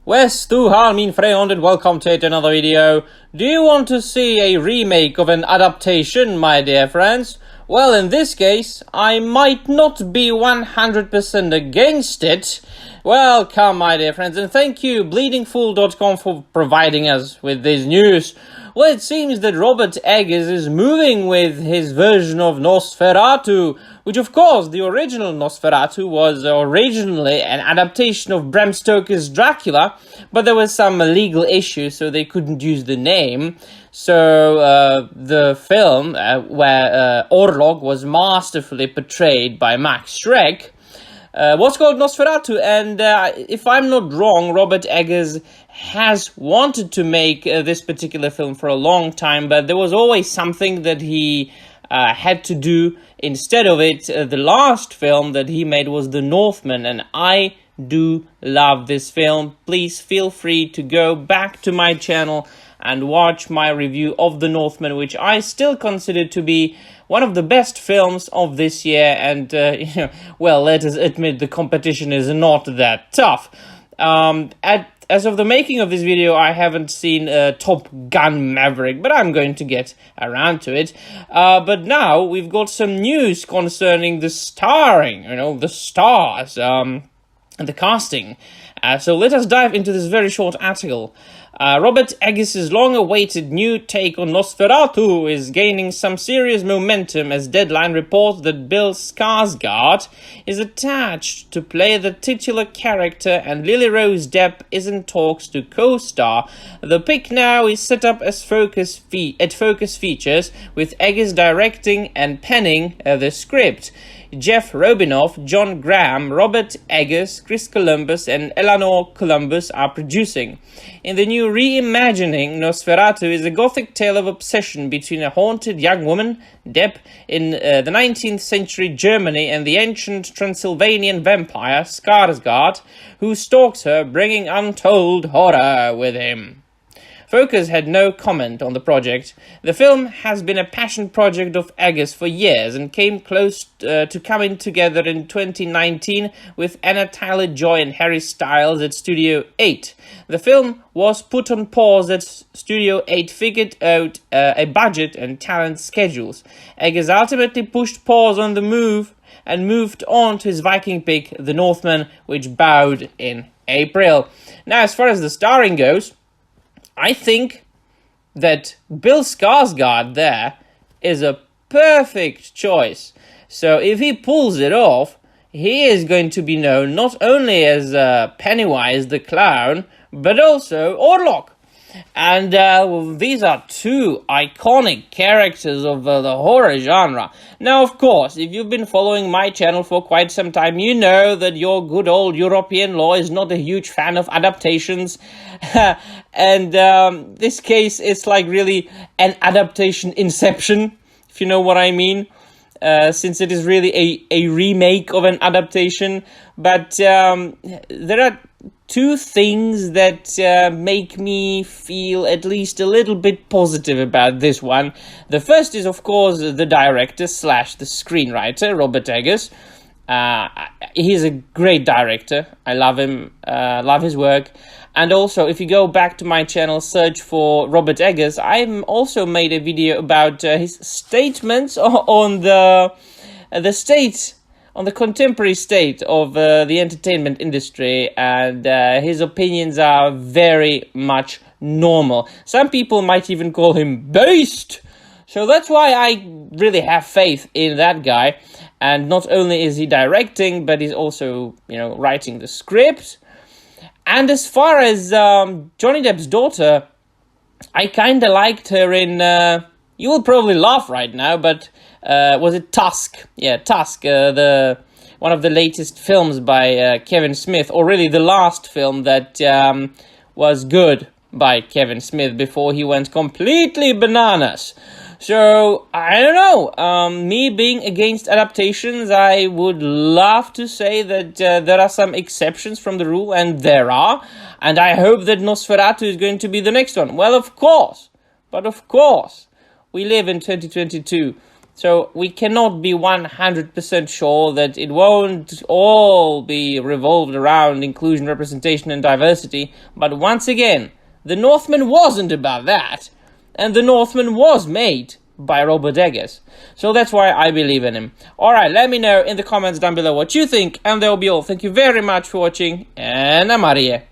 Wes, du har min friend and welcome to another video. Do you want to see a remake of an adaptation, my dear friends? Well, in this case, I might not be 100% against it. Welcome, my dear friends, and thank you, bleedingfool.com, for providing us with this news. Well, it seems that Robert Eggers is moving with his version of NOSFERATU, which of course, the original NOSFERATU was originally an adaptation of Bram Stoker's Dracula, but there was some legal issues, so they couldn't use the name. So the film, where Orlok was masterfully portrayed by Max Schreck, was called NOSFERATU, and if I'm not wrong, Robert Eggers has wanted to make this particular film for a long time, but there was always something that he had to do instead of it. The last film that he made was The Northman, and I do love this film. Please feel free to go back to my channel and watch my review of The Northman, which I still consider to be one of the best films of this year, and, well, let us admit the competition is not that tough. As of the making of this video, I haven't seen Top Gun Maverick, but I'm going to get around to it. But now we've got some news concerning the starring, the stars, and the casting. So let us dive into this very short article. Robert Eggers' long-awaited new take on NOSFERATU is gaining some serious momentum as Deadline reports that Bill Skarsgård is attached to play the titular character and Lily Rose Depp is in talks to co-star. The pick now is set up as Focus Features, with Eggers directing and penning the script. Jeff Robinoff, John Graham, Robert Eggers, Chris Columbus, and Eleanor Columbus are producing. In the new reimagining, NOSFERATU is a gothic tale of obsession between a haunted young woman, Depp, in the 19th century Germany and the ancient Transylvanian vampire, Skarsgård, who stalks her, bringing untold horror with him. Focus had no comment on the project. The film has been a passion project of Eggers for years and came close to coming together in 2019 with Anna Taylor-Joy and Harry Styles at Studio 8. The film was put on pause as Studio 8 figured out a budget and talent schedules. Eggers ultimately pushed pause on the move and moved on to his Viking pick, The Northman, which bowed in April. Now, as far as the starring goes, I think that Bill Skarsgård there is a perfect choice. So if he pulls it off, he is going to be known not only as Pennywise the Clown, but also Orlok. And these are two iconic characters of the horror genre. Now, of course, if you've been following my channel for quite some time, you know that your good old European law is not a huge fan of adaptations. And this case is like really an adaptation inception, if you know what I mean. Since it is really a remake of an adaptation. But there are two things that make me feel at least a little bit positive about this one. The first is, of course, the director / the screenwriter, Robert Eggers. He's a great director. I love him, love his work. And also, if you go back to my channel, search for Robert Eggers, I've also made a video about his statements on the state, on the contemporary state of the entertainment industry, and his opinions are very much normal. Some people might even call him based. So that's why I really have faith in that guy. And not only is he directing, but he's also, writing the script. And as far as Johnny Depp's daughter, I kind of liked her in, you will probably laugh right now, but was it Tusk? Yeah, Tusk, one of the latest films by Kevin Smith, or really the last film that was good by Kevin Smith before he went completely bananas. So, I don't know, me being against adaptations, I would love to say that there are some exceptions from the rule, and there are, and I hope that NOSFERATU is going to be the next one. Well, of course, but of course, we live in 2022, So we cannot be 100% sure that it won't all be revolved around inclusion, representation, and diversity. But once again, the Northman wasn't about that. And the Northman was made by Robert Eggers. So that's why I believe in him. Alright, let me know in the comments down below what you think. And that will be all. Thank you very much for watching. And I'm out of here.